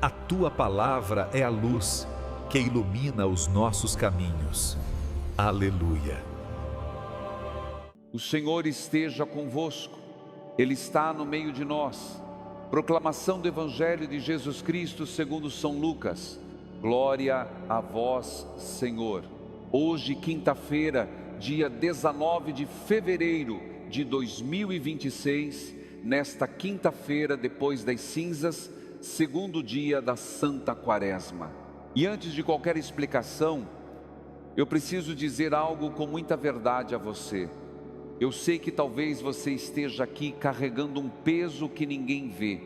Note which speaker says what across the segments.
Speaker 1: A tua palavra é a luz que ilumina os nossos caminhos. Aleluia.
Speaker 2: O Senhor esteja convosco, Ele está no meio de nós. Proclamação do Evangelho de Jesus Cristo segundo São Lucas. Glória a vós, Senhor. Hoje, quinta-feira, dia 19 de fevereiro de 2026, nesta quinta-feira, depois das cinzas, segundo dia da Santa Quaresma. E antes de qualquer explicação, eu preciso dizer algo com muita verdade a você. Eu sei que talvez você esteja aqui carregando um peso que ninguém vê.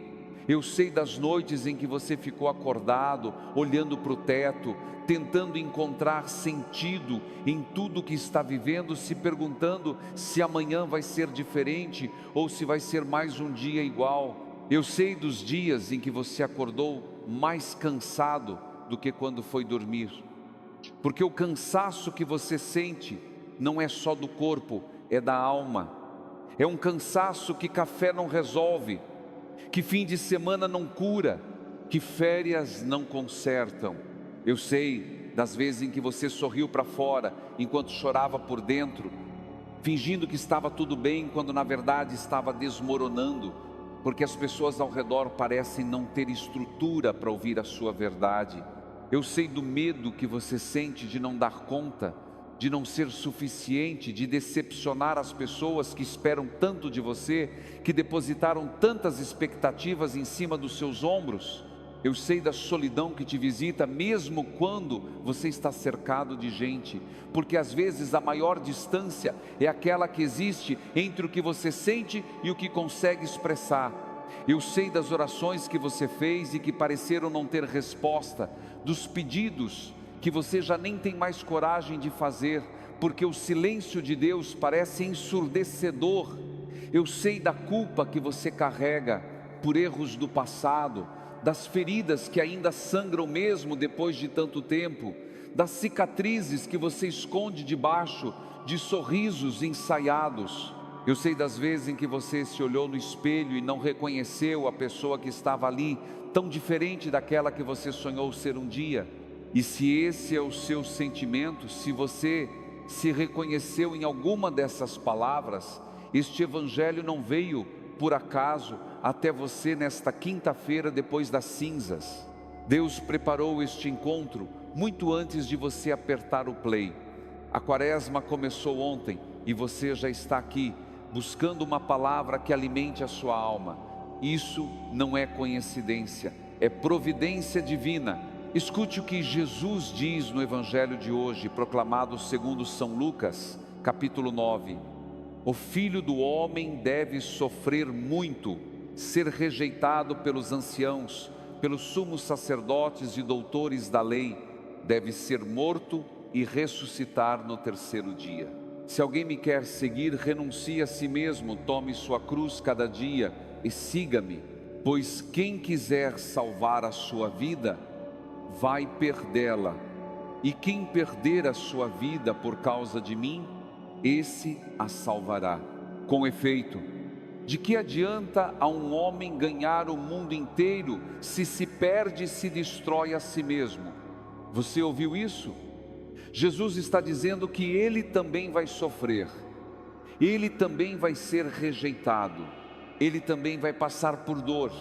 Speaker 2: Eu sei das noites em que você ficou acordado, olhando para o teto, tentando encontrar sentido em tudo que está vivendo, se perguntando se amanhã vai ser diferente ou se vai ser mais um dia igual. Eu sei dos dias em que você acordou mais cansado do que quando foi dormir, porque o cansaço que você sente não é só do corpo, é da alma. É um cansaço que café não resolve, que fim de semana não cura, que férias não consertam. Eu sei das vezes em que você sorriu para fora, enquanto chorava por dentro, fingindo que estava tudo bem, quando na verdade estava desmoronando, porque as pessoas ao redor parecem não ter estrutura para ouvir a sua verdade. Eu sei do medo que você sente de não dar conta, de não ser suficiente, de decepcionar as pessoas que esperam tanto de você, que depositaram tantas expectativas em cima dos seus ombros. Eu sei da solidão que te visita mesmo quando você está cercado de gente, porque às vezes a maior distância é aquela que existe entre o que você sente e o que consegue expressar. Eu sei das orações que você fez e que pareceram não ter resposta, dos pedidos que você já nem tem mais coragem de fazer, porque o silêncio de Deus parece ensurdecedor. Eu sei da culpa que você carrega por erros do passado, das feridas que ainda sangram mesmo depois de tanto tempo, das cicatrizes que você esconde debaixo de sorrisos ensaiados. Eu sei das vezes em que você se olhou no espelho e não reconheceu a pessoa que estava ali, tão diferente daquela que você sonhou ser um dia. E se esse é o seu sentimento, se você se reconheceu em alguma dessas palavras, este Evangelho não veio por acaso até você nesta quinta-feira depois das cinzas. Deus preparou este encontro muito antes de você apertar o play. A Quaresma começou ontem e você já está aqui buscando uma palavra que alimente a sua alma. Isso não é coincidência, é providência divina. Escute o que Jesus diz no Evangelho de hoje, proclamado segundo São Lucas, capítulo 9. O Filho do Homem deve sofrer muito, ser rejeitado pelos anciãos, pelos sumos sacerdotes e doutores da lei, deve ser morto e ressuscitar no terceiro dia. Se alguém me quer seguir, renuncie a si mesmo, tome sua cruz cada dia e siga-me, pois quem quiser salvar a sua vida, vai perdê-la, e quem perder a sua vida por causa de mim, esse a salvará. Com efeito, de que adianta a um homem ganhar o mundo inteiro, se se perde e se destrói a si mesmo? Você ouviu isso? Jesus está dizendo que ele também vai sofrer, ele também vai ser rejeitado, ele também vai passar por dor.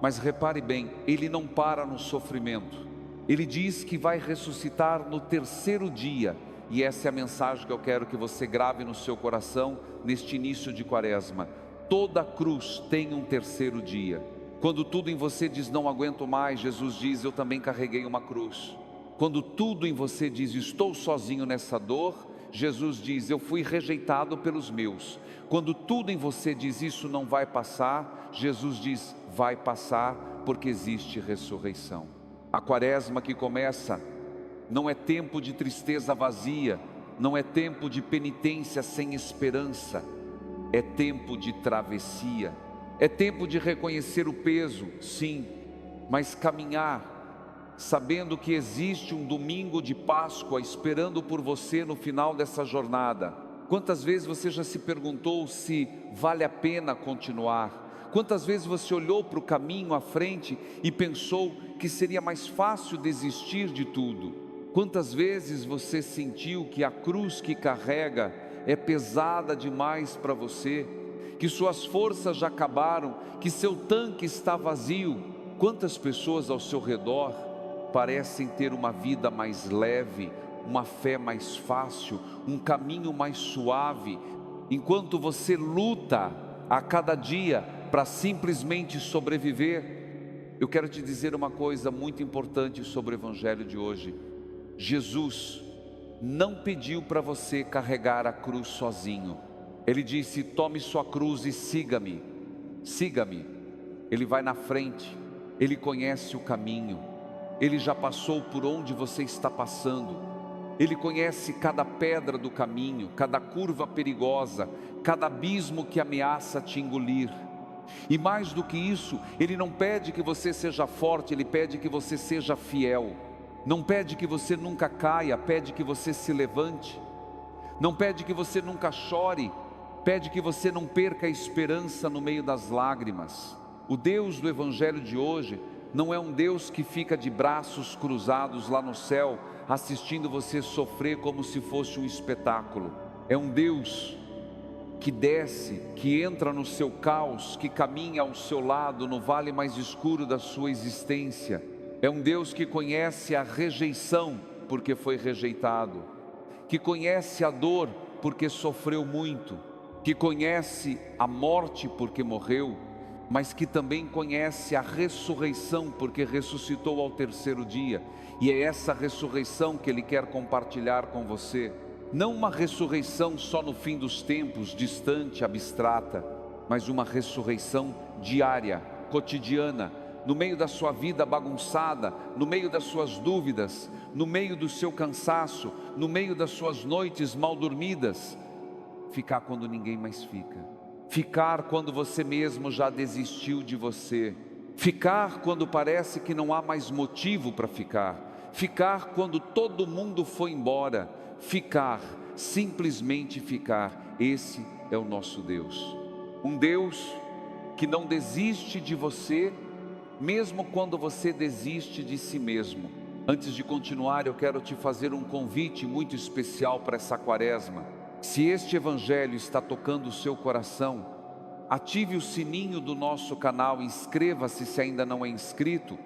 Speaker 2: Mas repare bem, ele não para no sofrimento. Ele diz que vai ressuscitar no terceiro dia, e essa é a mensagem que eu quero que você grave no seu coração neste início de Quaresma. Toda cruz tem um terceiro dia. Quando tudo em você diz não aguento mais, Jesus diz eu também carreguei uma cruz. Quando tudo em você diz estou sozinho nessa dor, Jesus diz eu fui rejeitado pelos meus. Quando tudo em você diz isso não vai passar, Jesus diz vai passar, porque existe ressurreição. A Quaresma que começa não é tempo de tristeza vazia, não é tempo de penitência sem esperança, é tempo de travessia, é tempo de reconhecer o peso, sim, mas caminhar, sabendo que existe um domingo de Páscoa esperando por você no final dessa jornada. Quantas vezes você já se perguntou se vale a pena continuar? Quantas vezes você olhou para o caminho à frente e pensou que seria mais fácil desistir de tudo? Quantas vezes você sentiu que a cruz que carrega é pesada demais para você, que suas forças já acabaram, que seu tanque está vazio? Quantas pessoas ao seu redor parecem ter uma vida mais leve, uma fé mais fácil, um caminho mais suave, enquanto você luta a cada dia para simplesmente sobreviver? Eu quero te dizer uma coisa muito importante sobre o Evangelho de hoje. Jesus não pediu para você carregar a cruz sozinho. Ele disse: tome sua cruz e siga-me. Siga-me. Ele vai na frente, Ele conhece o caminho, Ele já passou por onde você está passando, Ele conhece cada pedra do caminho, cada curva perigosa, cada abismo que ameaça te engolir. E mais do que isso, Ele não pede que você seja forte, Ele pede que você seja fiel. Não pede que você nunca caia, pede que você se levante. Não pede que você nunca chore, pede que você não perca a esperança no meio das lágrimas. O Deus do Evangelho de hoje não é um Deus que fica de braços cruzados lá no céu, assistindo você sofrer como se fosse um espetáculo. É um Deus que desce, que entra no seu caos, que caminha ao seu lado no vale mais escuro da sua existência. É um Deus que conhece a rejeição porque foi rejeitado, que conhece a dor porque sofreu muito, que conhece a morte porque morreu, mas que também conhece a ressurreição porque ressuscitou ao terceiro dia. E é essa ressurreição que Ele quer compartilhar com você. Não uma ressurreição só no fim dos tempos, distante, abstrata, mas uma ressurreição diária, cotidiana, no meio da sua vida bagunçada, no meio das suas dúvidas, no meio do seu cansaço, no meio das suas noites mal dormidas. Ficar quando ninguém mais fica. Ficar quando você mesmo já desistiu de você. Ficar quando parece que não há mais motivo para ficar. Ficar quando todo mundo foi embora. Ficar, simplesmente ficar. Esse é o nosso Deus. Um Deus que não desiste de você, mesmo quando você desiste de si mesmo. Antes de continuar, eu quero te fazer um convite muito especial para essa quaresma. Se este Evangelho está tocando o seu coração, ative o sininho do nosso canal, inscreva-se se ainda não é inscrito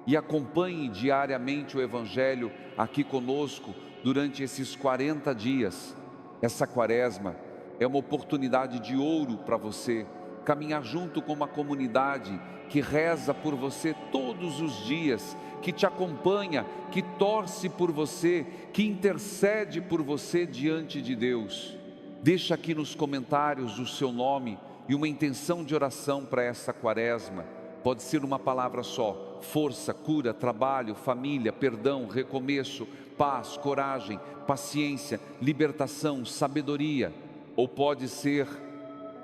Speaker 2: e acompanhe diariamente o Evangelho aqui conosco durante esses 40 dias. Essa quaresma é uma oportunidade de ouro para você caminhar junto com uma comunidade que reza por você todos os dias, que te acompanha, que torce por você, que intercede por você diante de Deus. Deixa aqui nos comentários o seu nome e uma intenção de oração para essa quaresma. Pode ser uma palavra só: força, cura, trabalho, família, perdão, recomeço, paz, coragem, paciência, libertação, sabedoria. Ou pode ser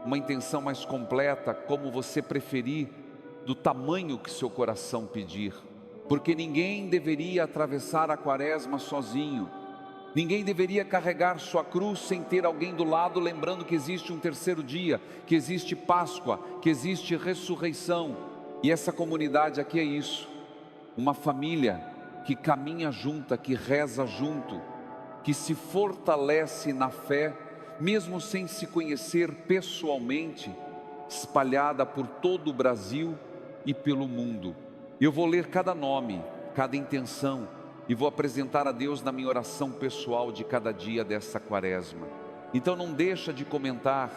Speaker 2: uma intenção mais completa, como você preferir, do tamanho que seu coração pedir. Porque ninguém deveria atravessar a quaresma sozinho. Ninguém deveria carregar sua cruz sem ter alguém do lado, lembrando que existe um terceiro dia, que existe Páscoa, que existe ressurreição. E essa comunidade aqui é isso, uma família que caminha junta, que reza junto, que se fortalece na fé, mesmo sem se conhecer pessoalmente, espalhada por todo o Brasil e pelo mundo. Eu vou ler cada nome, cada intenção, e vou apresentar a Deus na minha oração pessoal de cada dia dessa quaresma. Então não deixa de comentar,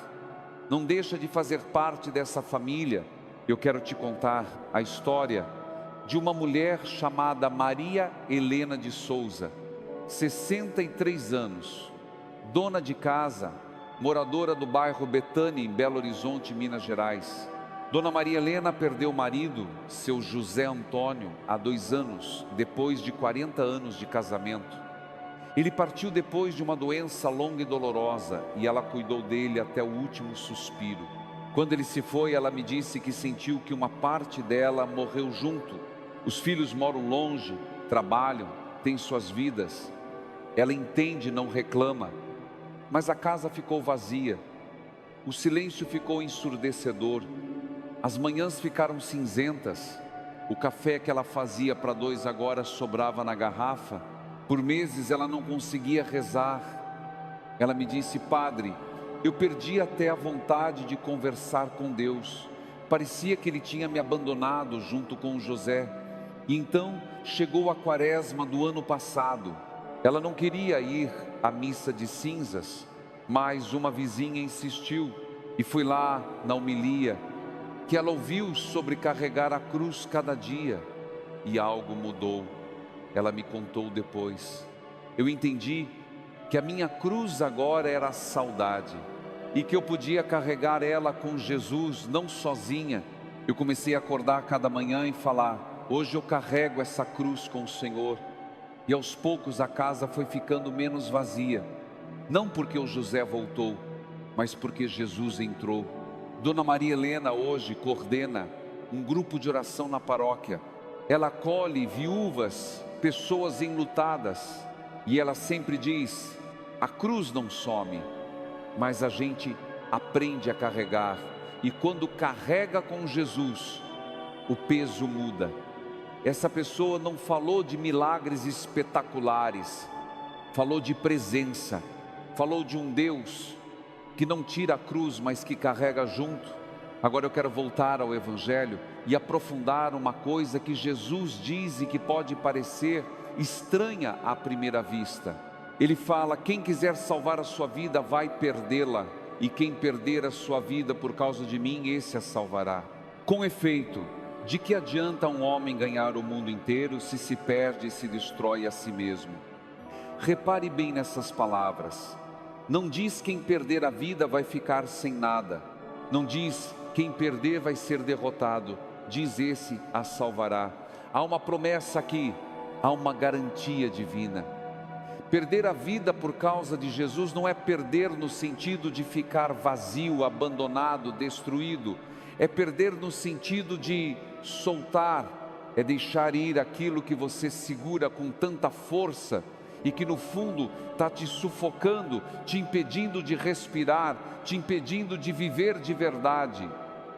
Speaker 2: não deixa de fazer parte dessa família. Eu quero te contar a história de uma mulher chamada Maria Helena de Souza, 63 anos, dona de casa, moradora do bairro Betânia, em Belo Horizonte, Minas Gerais. Dona Maria Helena perdeu o marido, seu José Antônio, há 2 anos, depois de 40 anos de casamento. Ele partiu depois de uma doença longa e dolorosa, e ela cuidou dele até o último suspiro. Quando ele se foi, ela me disse que sentiu que uma parte dela morreu junto. Os filhos moram longe, trabalham, têm suas vidas. Ela entende, não reclama, mas a casa ficou vazia. O silêncio ficou ensurdecedor. As manhãs ficaram cinzentas. O café que ela fazia para 2 agora sobrava na garrafa. Por meses ela não conseguia rezar. Ela me disse: padre, eu perdi até a vontade de conversar com Deus. Parecia que Ele tinha me abandonado junto com o José. E então chegou a quaresma do ano passado. Ela não queria ir à missa de cinzas, mas uma vizinha insistiu. E foi lá na homilia que ela ouviu sobre carregar a cruz cada dia. E algo mudou. Ela me contou depois. Eu entendi que a minha cruz agora era a saudade. E que eu podia carregar ela com Jesus, não sozinha. Eu comecei a acordar cada manhã e falar: hoje eu carrego essa cruz com o Senhor. E aos poucos a casa foi ficando menos vazia. Não porque o José voltou, mas porque Jesus entrou. Dona Maria Helena hoje coordena um grupo de oração na paróquia. Ela acolhe viúvas, pessoas enlutadas. E ela sempre diz: a cruz não some, mas a gente aprende a carregar. E quando carrega com Jesus, o peso muda. Essa pessoa não falou de milagres espetaculares, falou de presença, falou de um Deus que não tira a cruz, mas que carrega junto. Agora eu quero voltar ao Evangelho e aprofundar uma coisa que Jesus diz e que pode parecer estranha à primeira vista. Ele fala: quem quiser salvar a sua vida vai perdê-la, e quem perder a sua vida por causa de mim, esse a salvará. Com efeito, de que adianta um homem ganhar o mundo inteiro se se perde e se destrói a si mesmo? Repare bem nessas palavras. Não diz quem perder a vida vai ficar sem nada. Não diz quem perder vai ser derrotado. Diz: esse a salvará. Há uma promessa aqui, há uma garantia divina. Perder a vida por causa de Jesus não é perder no sentido de ficar vazio, abandonado, destruído. É perder no sentido de soltar, é deixar ir aquilo que você segura com tanta força e que no fundo está te sufocando, te impedindo de respirar, te impedindo de viver de verdade.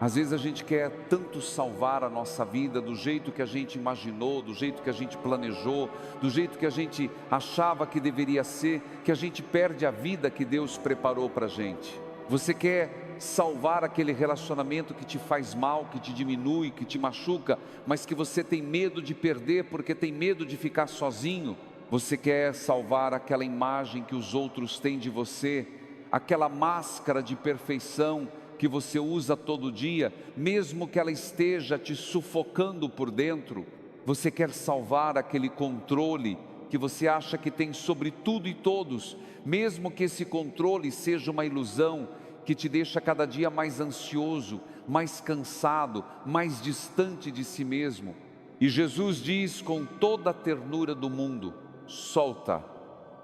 Speaker 2: Às vezes a gente quer tanto salvar a nossa vida do jeito que a gente imaginou, do jeito que a gente planejou, do jeito que a gente achava que deveria ser, que a gente perde a vida que Deus preparou para a gente. Você quer salvar aquele relacionamento que te faz mal, que te diminui, que te machuca, mas que você tem medo de perder porque tem medo de ficar sozinho. Você quer salvar aquela imagem que os outros têm de você, aquela máscara de perfeição que você usa todo dia, mesmo que ela esteja te sufocando por dentro. Você quer salvar aquele controle que você acha que tem sobre tudo e todos, mesmo que esse controle seja uma ilusão que te deixa cada dia mais ansioso, mais cansado, mais distante de si mesmo. E Jesus diz com toda a ternura do mundo: solta,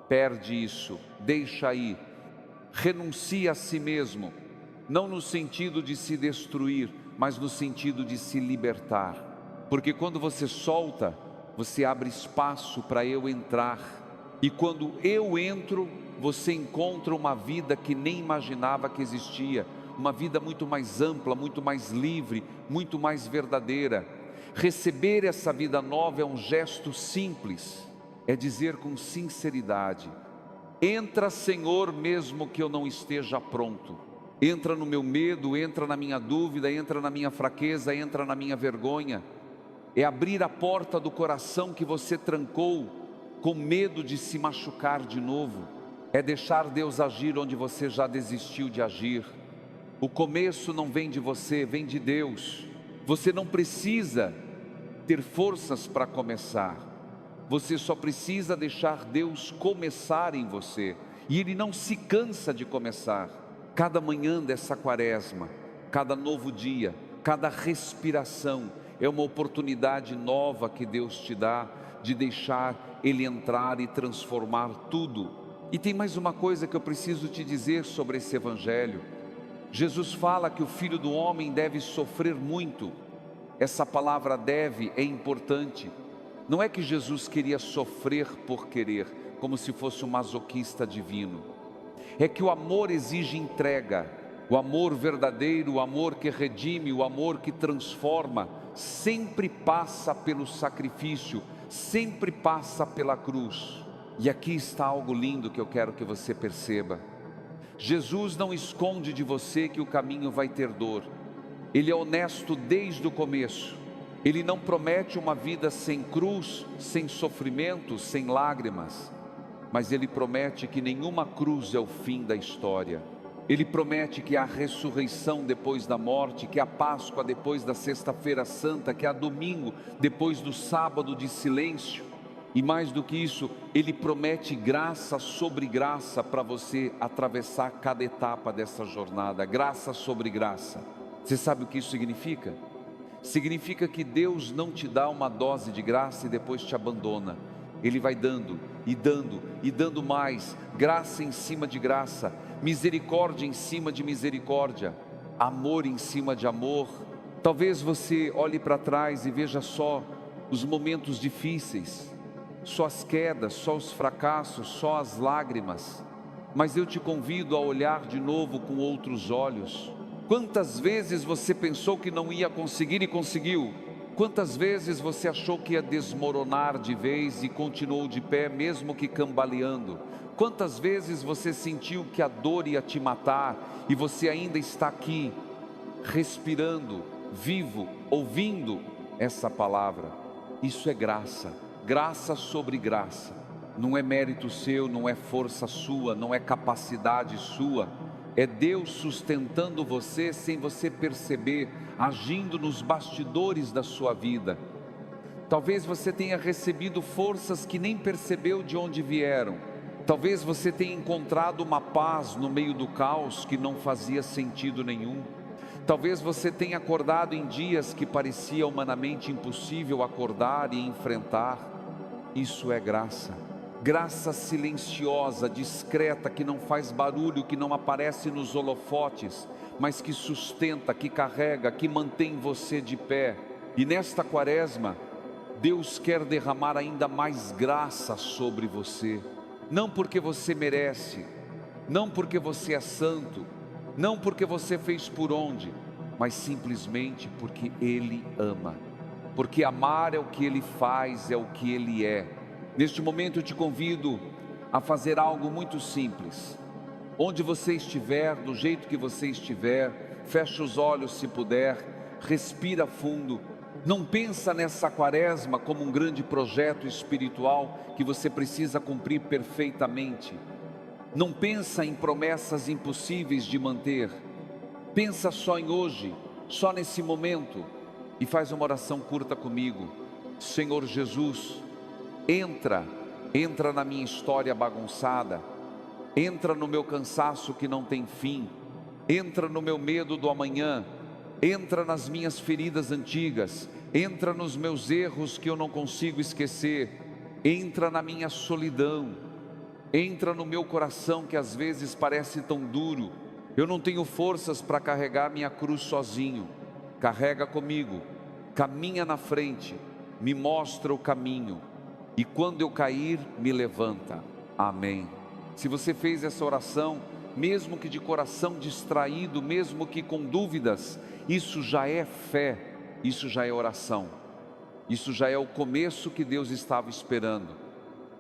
Speaker 2: perde isso, deixa aí, renuncia a si mesmo. Não no sentido de se destruir, mas no sentido de se libertar. Porque quando você solta, você abre espaço para eu entrar. E quando eu entro, você encontra uma vida que nem imaginava que existia. Uma vida muito mais ampla, muito mais livre, muito mais verdadeira. Receber essa vida nova é um gesto simples. É dizer com sinceridade: entra, Senhor, mesmo que eu não esteja pronto. Entra no meu medo, entra na minha dúvida, entra na minha fraqueza, entra na minha vergonha. É abrir a porta do coração que você trancou com medo de se machucar de novo. É deixar Deus agir onde você já desistiu de agir. O começo não vem de você, vem de Deus. Você não precisa ter forças para começar. Você só precisa deixar Deus começar em você. E Ele não se cansa de começar. Cada manhã dessa quaresma, cada novo dia, cada respiração é uma oportunidade nova que Deus te dá de deixar Ele entrar e transformar tudo. E tem mais uma coisa que eu preciso te dizer sobre esse Evangelho. Jesus fala que o Filho do Homem deve sofrer muito. Essa palavra deve é importante. Não é que Jesus queria sofrer por querer, como se fosse um masoquista divino. É que o amor exige entrega. O amor verdadeiro, o amor que redime, o amor que transforma, sempre passa pelo sacrifício, sempre passa pela cruz. E aqui está algo lindo que eu quero que você perceba. Jesus não esconde de você que o caminho vai ter dor. Ele é honesto desde o começo. Ele não promete uma vida sem cruz, sem sofrimento, sem lágrimas. Mas Ele promete que nenhuma cruz é o fim da história. Ele promete que há ressurreição depois da morte, que há Páscoa depois da Sexta-feira Santa, que há domingo depois do sábado de silêncio. E mais do que isso, Ele promete graça sobre graça para você atravessar cada etapa dessa jornada. Graça sobre graça. Você sabe o que isso significa? Significa que Deus não te dá uma dose de graça e depois te abandona. Ele vai dando e dando e dando mais, graça em cima de graça, misericórdia em cima de misericórdia, amor em cima de amor. Talvez você olhe para trás e veja só os momentos difíceis, só as quedas, só os fracassos, só as lágrimas. Mas eu te convido a olhar de novo com outros olhos. Quantas vezes você pensou que não ia conseguir e conseguiu? Quantas vezes você achou que ia desmoronar de vez e continuou de pé, mesmo que cambaleando? Quantas vezes você sentiu que a dor ia te matar e você ainda está aqui, respirando, vivo, ouvindo essa palavra? Isso é graça, graça sobre graça. Não é mérito seu, não é força sua, não é capacidade sua. É Deus sustentando você sem você perceber, agindo nos bastidores da sua vida. Talvez você tenha recebido forças que nem percebeu de onde vieram. Talvez você tenha encontrado uma paz no meio do caos que não fazia sentido nenhum. Talvez você tenha acordado em dias que parecia humanamente impossível acordar e enfrentar. Isso é graça. Graça silenciosa, discreta, que não faz barulho, que não aparece nos holofotes, mas que sustenta, que carrega, que mantém você de pé. E nesta quaresma, Deus quer derramar ainda mais graça sobre você. Não porque você merece, não porque você é santo, não porque você fez por onde, mas simplesmente porque Ele ama. Porque amar é o que Ele faz, é o que Ele é. Neste momento eu te convido a fazer algo muito simples. Onde você estiver, do jeito que você estiver, fecha os olhos se puder, respira fundo. Não pensa nessa quaresma como um grande projeto espiritual que você precisa cumprir perfeitamente. Não pensa em promessas impossíveis de manter. Pensa só em hoje, só nesse momento, e faz uma oração curta comigo. Senhor Jesus, entra na minha história bagunçada, entra no meu cansaço que não tem fim, entra no meu medo do amanhã, entra nas minhas feridas antigas, entra nos meus erros que eu não consigo esquecer, entra na minha solidão, entra no meu coração que às vezes parece tão duro. Eu não tenho forças para carregar minha cruz sozinho. Carrega comigo, caminha na frente, me mostra o caminho. E quando eu cair, me levanta. Amém. Se você fez essa oração, mesmo que de coração distraído, mesmo que com dúvidas, isso já é fé, isso já é oração. Isso já é o começo que Deus estava esperando.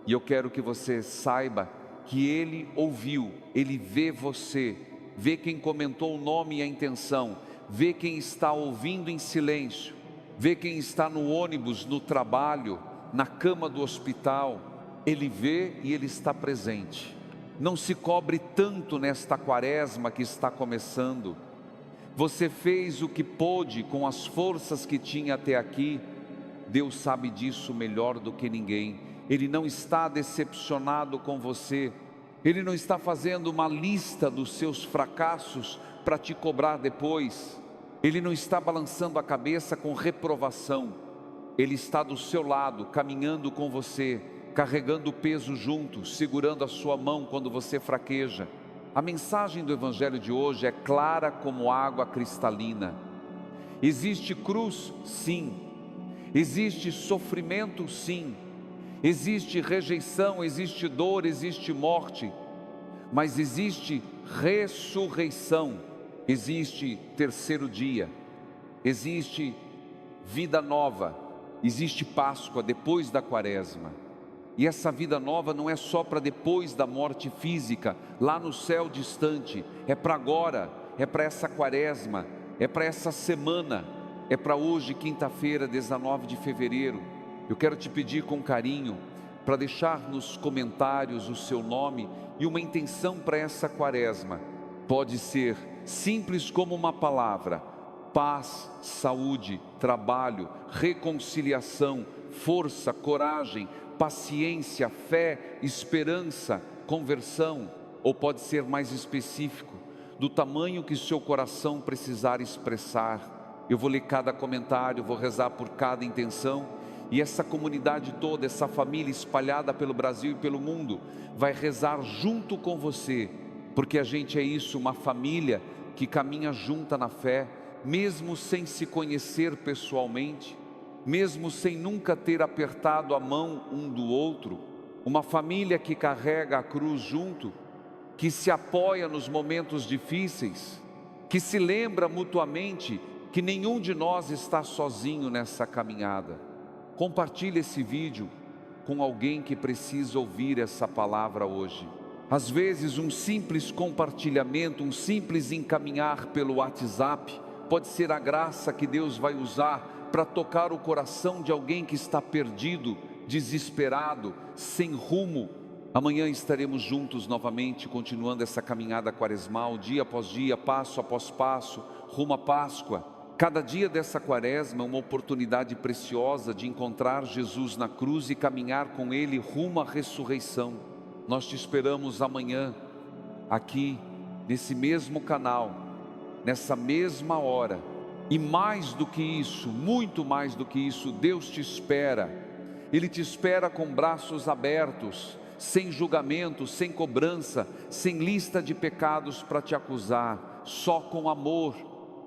Speaker 2: E eu quero que você saiba que Ele ouviu, Ele vê você, vê quem comentou o nome e a intenção, vê quem está ouvindo em silêncio, vê quem está no ônibus, no trabalho, na cama do hospital. Ele vê e Ele está presente. Não se cobre tanto nesta quaresma que está começando. Você fez o que pôde com as forças que tinha até aqui. Deus sabe disso melhor do que ninguém. Ele não está decepcionado com você. Ele não está fazendo uma lista dos seus fracassos para te cobrar depois. Ele não está balançando a cabeça com reprovação. Ele está do seu lado, caminhando com você, carregando o peso junto, segurando a sua mão quando você fraqueja. A mensagem do Evangelho de hoje é clara como água cristalina. Existe cruz? Sim. Existe sofrimento? Sim. Existe rejeição, existe dor, existe morte. Mas existe ressurreição. existe terceiro dia, existe vida nova, existe Páscoa depois da Quaresma. E essa vida nova não é só para depois da morte física, lá no céu distante, é para agora, é para essa Quaresma, é para essa semana, é para hoje, quinta-feira, 19 de fevereiro. Eu quero te pedir com carinho para deixar nos comentários o seu nome e uma intenção para essa Quaresma. Pode ser simples como uma palavra: paz, saúde, trabalho, reconciliação, força, coragem, paciência, fé, esperança, conversão. Ou pode ser mais específico, do tamanho que seu coração precisar expressar. Eu vou ler cada comentário, vou rezar por cada intenção, e essa comunidade toda, essa família espalhada pelo Brasil e pelo mundo, vai rezar junto com você, porque a gente é isso, uma família que caminha junta na fé, mesmo sem se conhecer pessoalmente, mesmo sem nunca ter apertado a mão um do outro, uma família que carrega a cruz junto, que se apoia nos momentos difíceis, que se lembra mutuamente que nenhum de nós está sozinho nessa caminhada. Compartilhe esse vídeo com alguém que precisa ouvir essa palavra hoje. Às vezes um simples compartilhamento, um simples encaminhar pelo WhatsApp, pode ser a graça que Deus vai usar para tocar o coração de alguém que está perdido, desesperado, sem rumo. Amanhã estaremos juntos novamente, continuando essa caminhada quaresmal, dia após dia, passo após passo, rumo à Páscoa. Cada dia dessa Quaresma é uma oportunidade preciosa de encontrar Jesus na cruz e caminhar com Ele rumo à ressurreição. Nós te esperamos amanhã, aqui, nesse mesmo canal, nessa mesma hora. E mais do que isso, muito mais do que isso, Deus te espera. Ele te espera com braços abertos, sem julgamento, sem cobrança, sem lista de pecados para te acusar, só com amor.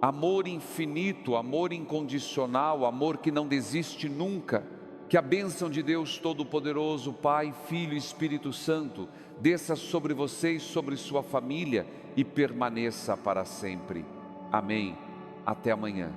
Speaker 2: Amor infinito, amor incondicional, amor que não desiste nunca. Que a bênção de Deus Todo-Poderoso, Pai, Filho e Espírito Santo, desça sobre você e sobre sua família e permaneça para sempre. Amém. Até amanhã.